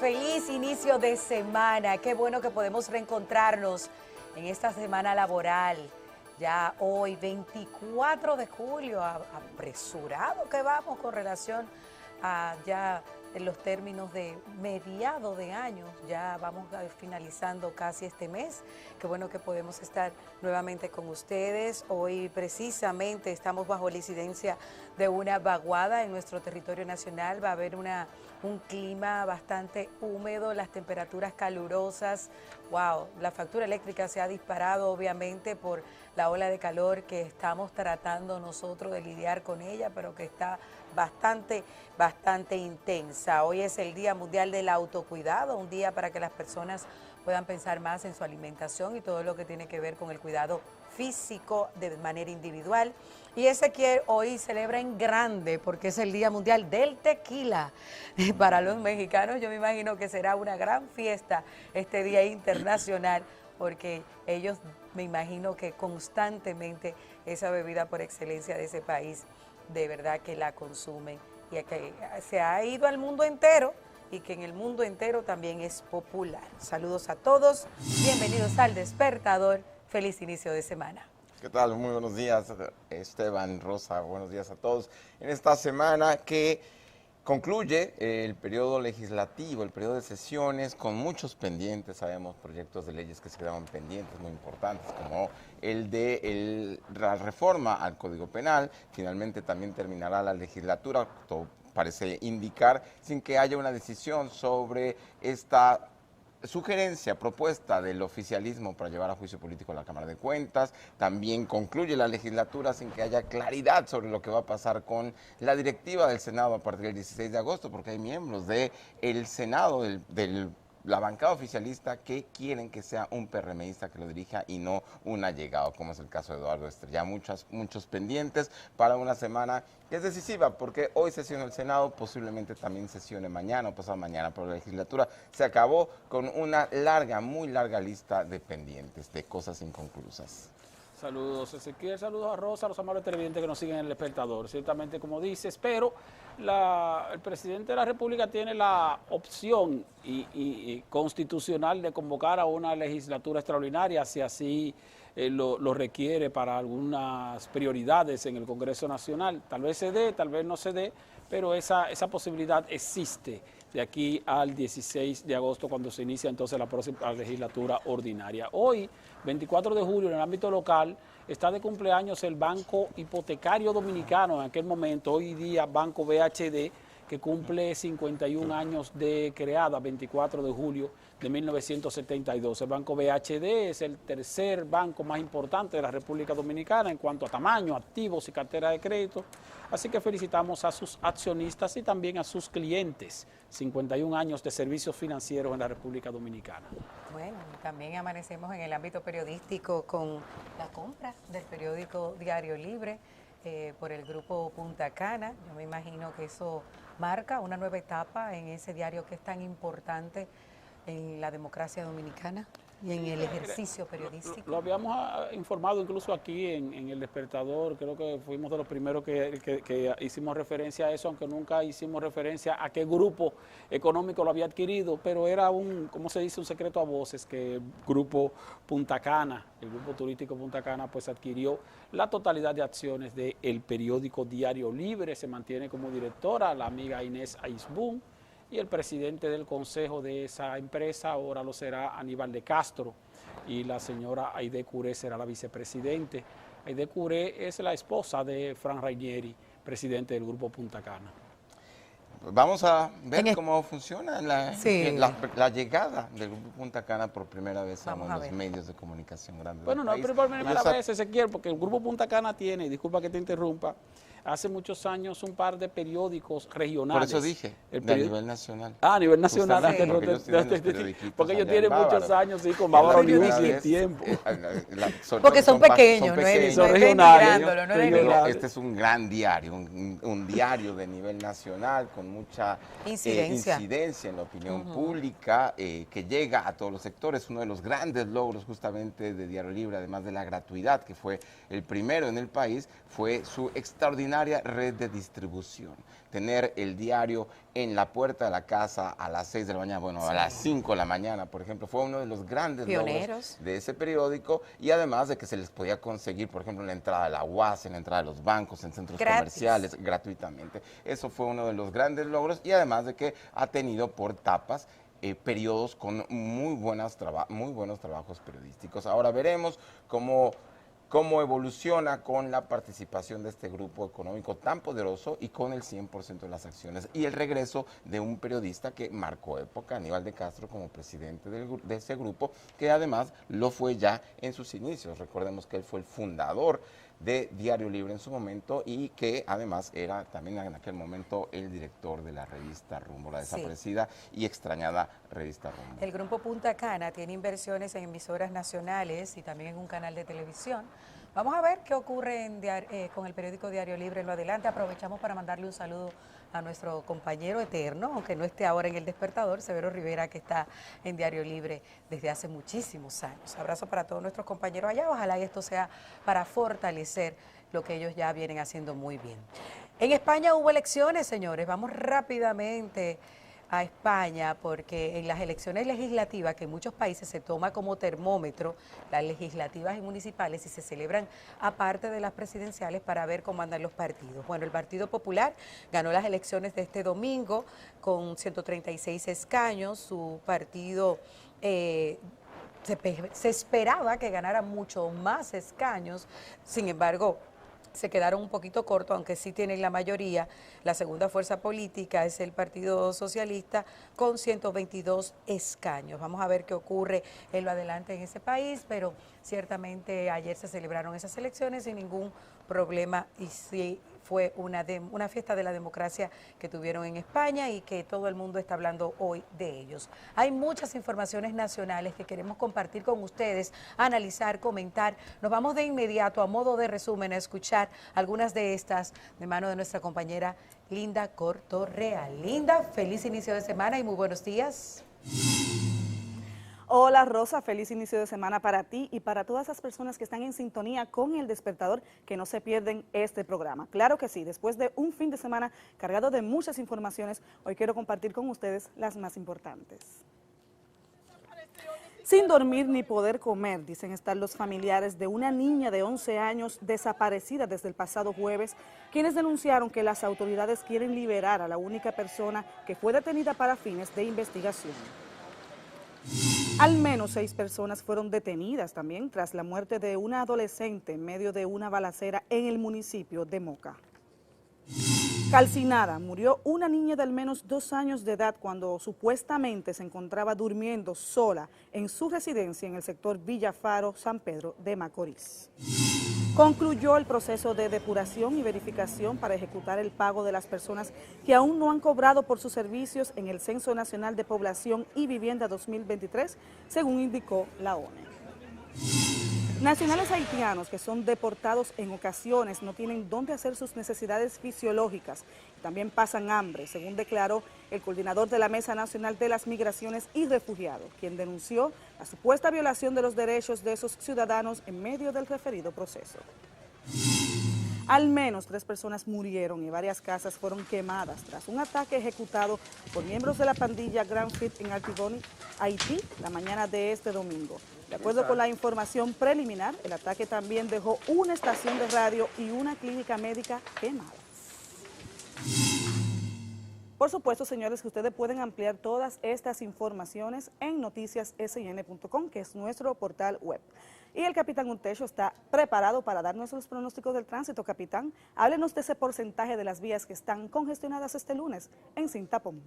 feliz inicio de semana. Qué bueno que podemos reencontrarnos en esta semana laboral. Ya hoy, 24 de julio, apresurado que vamos con relación a ya en los términos de mediado de año. Ya vamos finalizando casi este mes. Qué bueno que podemos estar nuevamente con ustedes. Hoy precisamente estamos bajo la incidencia de una vaguada en nuestro territorio nacional. Va a haber un clima bastante húmedo, las temperaturas calurosas. Wow, la factura eléctrica se ha disparado obviamente por la ola de calor que estamos tratando nosotros de lidiar con ella, pero que está bastante intensa. Hoy es el Día Mundial del Autocuidado, un día para que las personas puedan pensar más en su alimentación y todo lo que tiene que ver con el cuidado físico de manera individual. Y Ezequiel hoy celebra en grande porque es el Día Mundial del Tequila. Para los mexicanos yo me imagino que será una gran fiesta este Día Internacional, porque ellos me imagino que constantemente esa bebida por excelencia de ese país de verdad que la consumen y que se ha ido al mundo entero y que en el mundo entero también es popular. Saludos a todos, bienvenidos al Despertador, feliz inicio de semana. ¿Qué tal? Muy buenos días, Esteban, Rosa, buenos días a todos. En esta semana que concluye el periodo legislativo, el periodo de sesiones, con muchos pendientes, sabemos, proyectos de leyes que se quedaban pendientes, muy importantes, como el de la reforma al Código Penal. Finalmente también terminará la legislatura, todo parece indicar, sin que haya una decisión sobre esta sugerencia, propuesta del oficialismo para llevar a juicio político a la Cámara de Cuentas. También concluye la legislatura sin que haya claridad sobre lo que va a pasar con la directiva del Senado a partir del 16 de agosto, porque hay miembros del Senado, la bancada oficialista, que quieren que sea un PRMista que lo dirija y no un allegado, como es el caso de Eduardo Estrella. Muchos pendientes para una semana que es decisiva, porque hoy sesiona el Senado, posiblemente también sesione mañana o pasado mañana, pero la legislatura se acabó con una muy larga lista de pendientes, de cosas inconclusas. Saludos, Ezequiel, saludos a Rosa, a los amables televidentes que nos siguen en el Despertador. Ciertamente, como dices, pero el presidente de la República tiene la opción y constitucional de convocar a una legislatura extraordinaria, si así lo requiere para algunas prioridades en el Congreso Nacional. Tal vez se dé, tal vez no se dé, pero esa posibilidad existe de aquí al 16 de agosto, cuando se inicia entonces la próxima legislatura ordinaria. Hoy, 24 de julio, en el ámbito local, está de cumpleaños el Banco Hipotecario Dominicano, en aquel momento, hoy día Banco BHD, que cumple 51 años de creada, 24 de julio de 1972. El Banco BHD es el tercer banco más importante de la República Dominicana en cuanto a tamaño, activos y cartera de crédito. Así que felicitamos a sus accionistas y también a sus clientes. 51 años de servicios financieros en la República Dominicana. Bueno, también amanecemos en el ámbito periodístico con la compra del periódico Diario Libre por el grupo Punta Cana. Yo me imagino que eso marca una nueva etapa en ese diario que es tan importante en la democracia dominicana y en el ejercicio periodístico. Lo habíamos informado incluso aquí en el Despertador. Creo que fuimos de los primeros que hicimos referencia a eso, aunque nunca hicimos referencia a qué grupo económico lo había adquirido, pero era ¿cómo se dice? Un secreto a voces, que el grupo Punta Cana, el grupo turístico Punta Cana, pues adquirió la totalidad de acciones del periódico Diario Libre. Se mantiene como directora la amiga Inés Aisbún, y el presidente del consejo de esa empresa ahora lo será Aníbal de Castro, y la señora Aide Curé será la vicepresidente. Aide Curé es la esposa de Fran Rainieri, presidente del grupo Punta Cana. Vamos a ver cómo funciona la llegada del grupo Punta Cana por primera vez a los medios de comunicación grandes. Bueno, no es por primera vez, Ezequiel, porque el grupo Punta Cana tiene, disculpa que te interrumpa, hace muchos años un par de periódicos regionales. Por eso dije, a nivel nacional. Ah, a nivel nacional. Porque ellos tienen muchos años, sí, con Bávaro News y el tiempo. Porque son pequeños, son regionales. Este es un gran diario, un diario de nivel nacional con mucha incidencia en la opinión pública, que llega a todos los sectores. Uno de los grandes logros justamente de Diario Libre, además de la gratuidad, que fue el primero en el país, fue su extraordinaria extraordinaria red de distribución. Tener el diario en la puerta de la casa a las 6 de la mañana, bueno, a las 5 de la mañana, por ejemplo, fue uno de los grandes logros de ese periódico, y además de que se les podía conseguir, por ejemplo, en la entrada de la UAS, en la entrada de los bancos, en centros comerciales, gratuitamente. Eso fue uno de los grandes logros, y además de que ha tenido por etapas periodos con muy buenos trabajos periodísticos. Ahora veremos cómo evoluciona con la participación de este grupo económico tan poderoso y con el 100% de las acciones, y el regreso de un periodista que marcó época, Aníbal de Castro, como presidente de ese grupo, que además lo fue ya en sus inicios. Recordemos que él fue el fundador de Diario Libre en su momento, y que además era también en aquel momento el director de la revista Rumbo, la desaparecida y extrañada revista Rumbo. El Grupo Punta Cana tiene inversiones en emisoras nacionales y también en un canal de televisión. Vamos a ver qué ocurre con el periódico Diario Libre en lo adelante. Aprovechamos para mandarle un saludo a nuestro compañero eterno, aunque no esté ahora en El Despertador, Severo Rivera, que está en Diario Libre desde hace muchísimos años. Abrazo para todos nuestros compañeros allá. Ojalá esto sea para fortalecer lo que ellos ya vienen haciendo muy bien. En España hubo elecciones, señores. Vamos rápidamente a España, porque en las elecciones legislativas, que en muchos países se toma como termómetro, las legislativas y municipales, y se celebran aparte de las presidenciales para ver cómo andan los partidos. Bueno, el Partido Popular ganó las elecciones de este domingo con 136 escaños. Su partido se esperaba que ganara mucho más escaños, sin embargo, se quedaron un poquito cortos, aunque sí tienen la mayoría. La segunda fuerza política es el Partido Socialista con 122 escaños. Vamos a ver qué ocurre en lo adelante en ese país, pero ciertamente ayer se celebraron esas elecciones sin ningún problema, y sí fue una fiesta de la democracia que tuvieron en España y que todo el mundo está hablando hoy de ellos. Hay muchas informaciones nacionales que queremos compartir con ustedes, analizar, comentar. Nos vamos de inmediato, a modo de resumen, a escuchar algunas de estas de mano de nuestra compañera Linda Cortorrea. Linda, feliz inicio de semana y muy buenos días. Hola Rosa, feliz inicio de semana para ti y para todas esas personas que están en sintonía con El Despertador, que no se pierden este programa. Claro que sí, después de un fin de semana cargado de muchas informaciones, hoy quiero compartir con ustedes las más importantes. Sin dormir ni poder comer, dicen estar los familiares de una niña de 11 años desaparecida desde el pasado jueves, quienes denunciaron que las autoridades quieren liberar a la única persona que fue detenida para fines de investigación. Al menos 6 personas fueron detenidas también tras la muerte de una adolescente en medio de una balacera en el municipio de Moca. Calcinada, murió una niña de al menos 2 años de edad cuando supuestamente se encontraba durmiendo sola en su residencia en el sector Villafaro, San Pedro de Macorís. Concluyó el proceso de depuración y verificación para ejecutar el pago de las personas que aún no han cobrado por sus servicios en el Censo Nacional de Población y Vivienda 2023, según indicó la ONE. Nacionales haitianos que son deportados en ocasiones no tienen dónde hacer sus necesidades fisiológicas, también pasan hambre, según declaró el coordinador de la Mesa Nacional de las Migraciones y Refugiados, quien denunció la supuesta violación de los derechos de esos ciudadanos en medio del referido proceso. Al menos 3 personas murieron y varias casas fueron quemadas tras un ataque ejecutado por miembros de la pandilla Grand Fit en Artibonite, Haití, la mañana de este domingo. De acuerdo con la información preliminar, el ataque también dejó una estación de radio y una clínica médica quemadas. Por supuesto, señores, que ustedes pueden ampliar todas estas informaciones en noticiassin.com, que es nuestro portal web. Y el capitán Urtecho está preparado para darnos los pronósticos del tránsito. Capitán, háblenos de ese porcentaje de las vías que están congestionadas este lunes en Sin Tapón.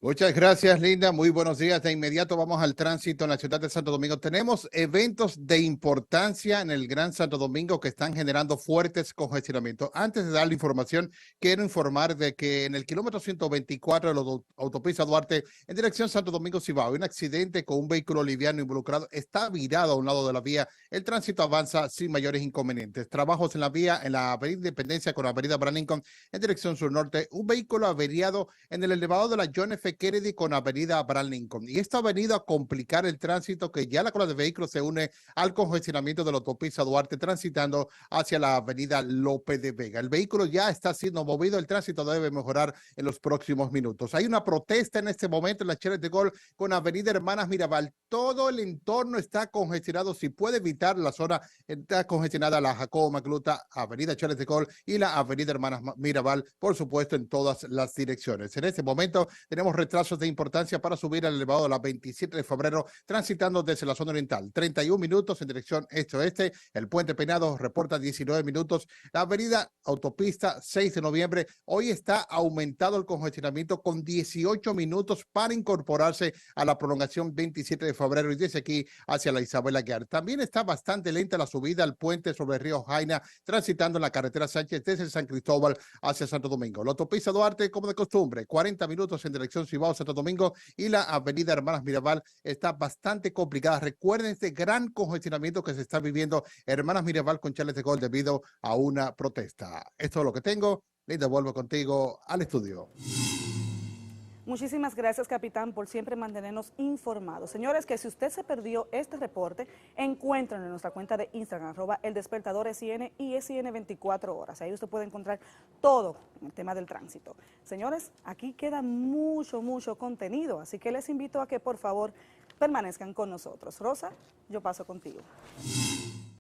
Muchas gracias, Linda. Muy buenos días. De inmediato vamos al tránsito en la ciudad de Santo Domingo. Tenemos eventos de importancia en el Gran Santo Domingo que están generando fuertes congestionamientos. Antes de dar la información, quiero informar de que en el kilómetro 124 de la autopista Duarte, en dirección Santo Domingo Cibao, hay un accidente con un vehículo liviano involucrado. Está virado a un lado de la vía. El tránsito avanza sin mayores inconvenientes. Trabajos en la vía, en la avenida Independencia con la avenida Abraham Lincoln, en dirección sur-norte. Un vehículo averiado en el elevado de la John F. Kennedy con avenida Abraham Lincoln. Y esto ha venido a complicar el tránsito, que ya la cola de vehículos se une al congestionamiento de la autopista Duarte transitando hacia la avenida López de Vega. El vehículo ya está siendo movido, el tránsito debe mejorar en los próximos minutos. Hay una protesta en este momento en la Cheles de Gol con avenida Hermanas Mirabal. Todo el entorno está congestionado. Si puede evitar la zona, está congestionada la Jacobo Macluta, avenida Cheles de Gol y la avenida Hermanas Mirabal, por supuesto, en todas las direcciones. En este momento tenemos retrasos de importancia para subir al elevado de la 27 de febrero, transitando desde la zona oriental. 31 minutos en dirección este-oeste. El Puente Peinado reporta 19 minutos. La avenida Autopista 6 de noviembre, hoy está aumentado el congestionamiento con 18 minutos para incorporarse a la prolongación 27 de febrero y desde aquí hacia la Isabel Aguiar. También está bastante lenta la subida al puente sobre el río Jaina, transitando en la carretera Sánchez desde San Cristóbal hacia Santo Domingo. La autopista Duarte, como de costumbre, 40 minutos en dirección Cibao, Santo Domingo, y la avenida Hermanas Mirabal está bastante complicada. Recuerden este gran congestionamiento que se está viviendo Hermanas Mirabal con Cheles de Gol debido a una protesta. Esto es lo que tengo. Linda, vuelvo contigo al estudio. Muchísimas gracias, capitán, por siempre mantenernos informados. Señores, que si usted se perdió este reporte, encuéntrenlo en nuestra cuenta de Instagram, @eldespertadorSN y SN 24 horas. Ahí usted puede encontrar todo en el tema del tránsito. Señores, aquí queda mucho contenido, así que les invito a que por favor permanezcan con nosotros. Rosa, yo paso contigo.